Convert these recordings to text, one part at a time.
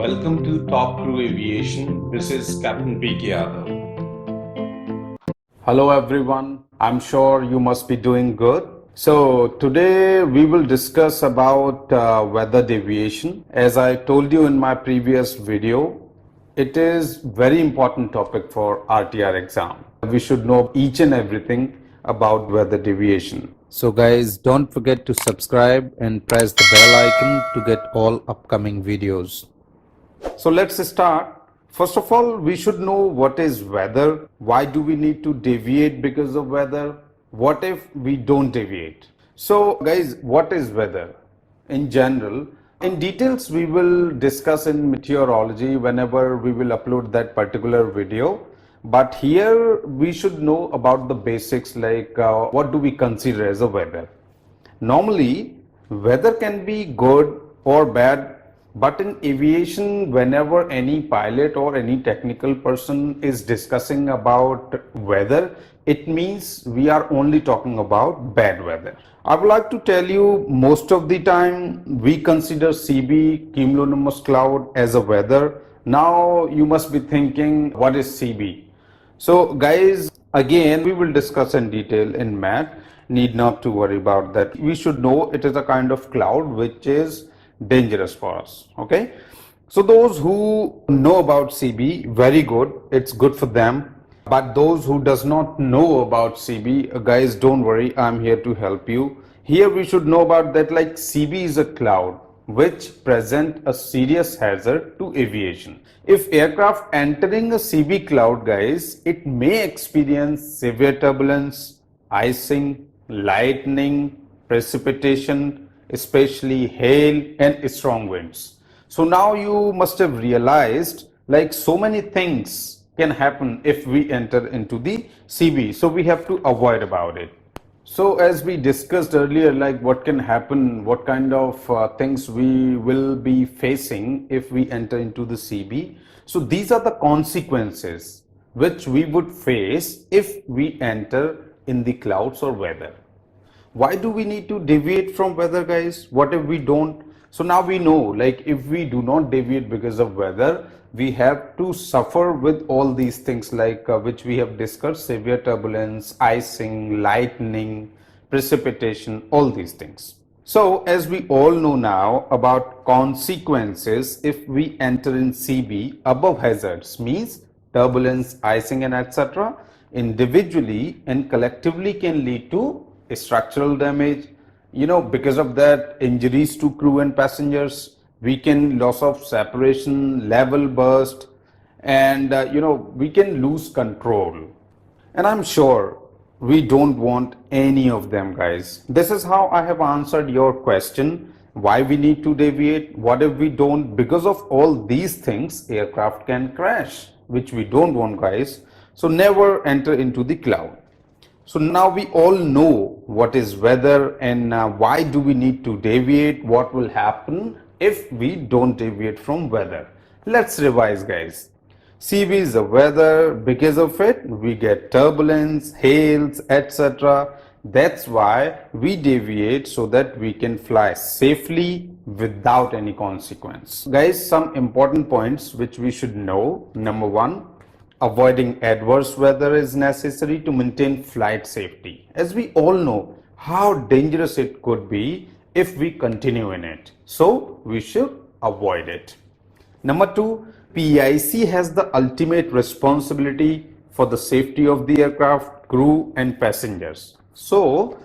Welcome to Top Crew Aviation. This is Captain PK Yadav. Hello everyone, I'm sure you must be doing good. So today we will discuss about weather deviation. As I told you in my previous video, it is very important topic for RTR exam. We should know each and everything about weather deviation. So guys, don't forget to subscribe and press the bell icon to get all upcoming videos. So let's start. First of all, we should know what is weather. Why do we need to deviate because of weather? What if we don't deviate? So guys, what is weather in general? In details, we will discuss in meteorology whenever we will upload that particular video. But here we should know about the basics, like what do we consider as a weather. Normally, weather can be good or bad, but in aviation, whenever any pilot or any technical person is discussing about weather, it means we are only talking about bad weather. I would like to tell you, most of the time we consider CB, cumulonimbus cloud, as a weather. Now you must be thinking, what is CB? So guys, again we will discuss in detail in math. Need not to worry about that. We should know it is a kind of cloud which is dangerous for us. Okay, so those who know about CB, very good, it's good for them. But those who does not know about CB, guys, don't worry, I'm here to help you. Here we should know about that, like CB is a cloud which present a serious hazard to aviation. If aircraft entering a CB cloud, guys, it may experience severe turbulence, icing, lightning, precipitation, especially hail and strong winds. So now you must have realized, like, so many things can happen if we enter into the CB. So we have to avoid about it. So as we discussed earlier, like what can happen, what kind of things we will be facing if we enter into the CB. So these are the consequences which we would face if we enter in the clouds or weather. Why do we need to deviate from weather, guys? What if we don't? So now we know, like if we do not deviate because of weather, we have to suffer with all these things, like which we have discussed: severe turbulence, icing, lightning, precipitation, all these things. So as we all know now about consequences if we enter in CB, above hazards means turbulence, icing and etc. individually and collectively can lead to structural damage. Because of that, injuries to crew and passengers, weaken, loss of separation, level burst, and we can lose control. And I'm sure we don't want any of them, guys. This is how I have answered your question, why we need to deviate. What if we don't? Because of all these things, aircraft can crash, which we don't want, guys. So never enter into the cloud. So now we all know what is weather and why do we need to deviate, what will happen if we don't deviate from weather. Let's revise, guys. CB is the weather. Because of it, we get turbulence, hails, etc. That's why we deviate, so that we can fly safely without any consequence. Guys, some important points which we should know. Number one, avoiding adverse weather is necessary to maintain flight safety, as we all know how dangerous it could be if we continue in it. So we should avoid it. Number two, PIC has the ultimate responsibility for the safety of the aircraft, crew and passengers. So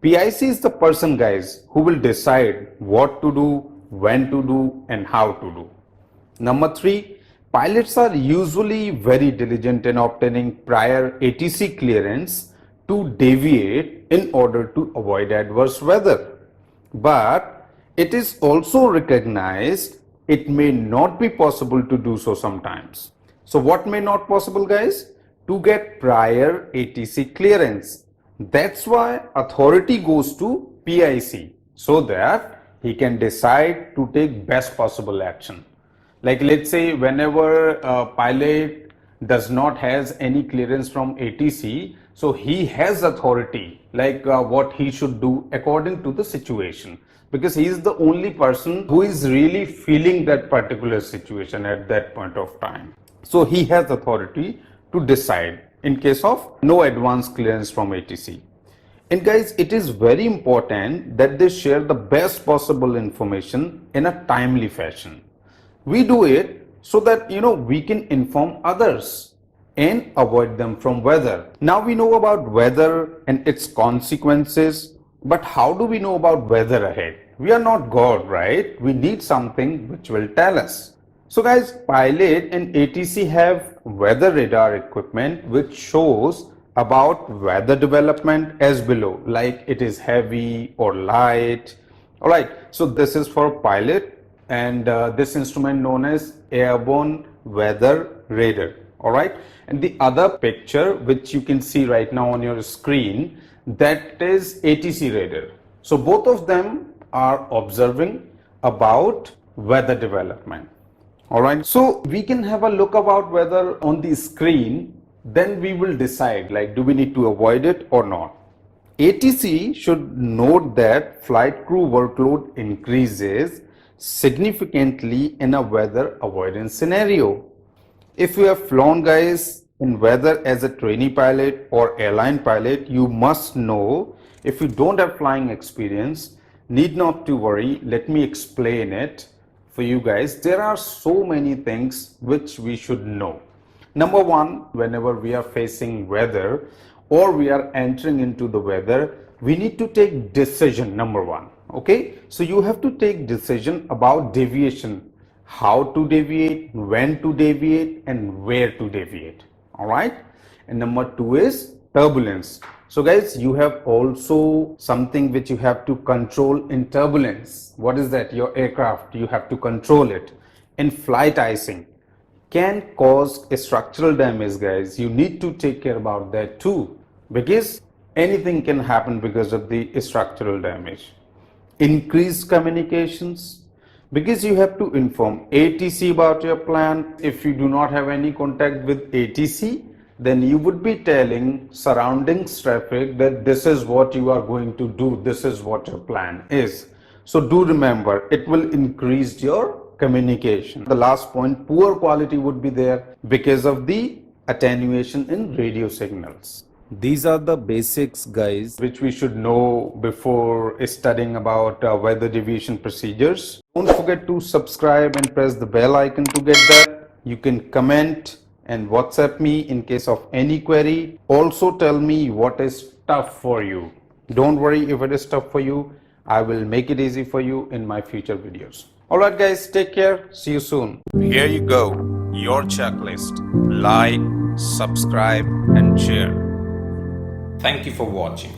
PIC is the person, guys, who will decide what to do, when to do and how to do. Number three, pilots are usually very diligent in obtaining prior ATC clearance to deviate in order to avoid adverse weather. But it is also recognized it may not be possible to do so sometimes. So what may not possible, guys? To get prior ATC clearance. That's why authority goes to PIC, so that he can decide to take best possible action. Like let's say whenever a pilot does not has any clearance from ATC, so he has authority, like what he should do according to the situation. because he is the only person who is really feeling that particular situation at that point of time. So he has authority to decide in case of no advance clearance from ATC. And guys, it is very important that they share the best possible information in a timely fashion. We do it so that we can inform others and avoid them from weather. Now we know about weather and its consequences, but how do we know about weather ahead? We are not God, right? We need something which will tell us. So guys, pilot and ATC have weather radar equipment which shows about weather development as below, like it is heavy or light. All right, so this is for pilot, and this instrument known as airborne weather radar. All right, and the other picture which you can see right now on your screen, that is ATC radar. So both of them are observing about weather development. All right, so we can have a look about weather on the screen, then we will decide, like, do we need to avoid it or not. ATC should note that flight crew workload increases significantly in a weather avoidance scenario. If you have flown, guys, in weather as a trainee pilot or airline pilot, you must know. If you don't have flying experience, need not to worry. Let me explain it for you guys. There are so many things which we should know. Number one, whenever we are facing weather or we are entering into the weather, we need to take decision, number one. Okay, so you have to take decision about deviation, how to deviate, when to deviate, and where to deviate. All right, and number two is turbulence. So guys, you have also something which you have to control in turbulence. What is that? Your aircraft, you have to control it. In flight icing can cause a structural damage, guys. You need to take care about that too, because anything can happen because of the structural damage. Increased communications, because you have to inform ATC about your plan. If you do not have any contact with ATC, then you would be telling surroundings traffic that this is what you are going to do, this is what your plan is. So do remember, it will increase your communication. The last point, poor quality would be there because of the attenuation in radio signals. These are the basics, guys, which we should know before studying about weather deviation procedures. Don't forget to subscribe and press the bell icon to get that. You can comment and WhatsApp me in case of any query. Also tell me what is tough for you. Don't worry if it is tough for you. I will make it easy for you in my future videos. Alright guys, take care. See you soon. Here you go, your checklist. Like, subscribe and share. Thank you for watching.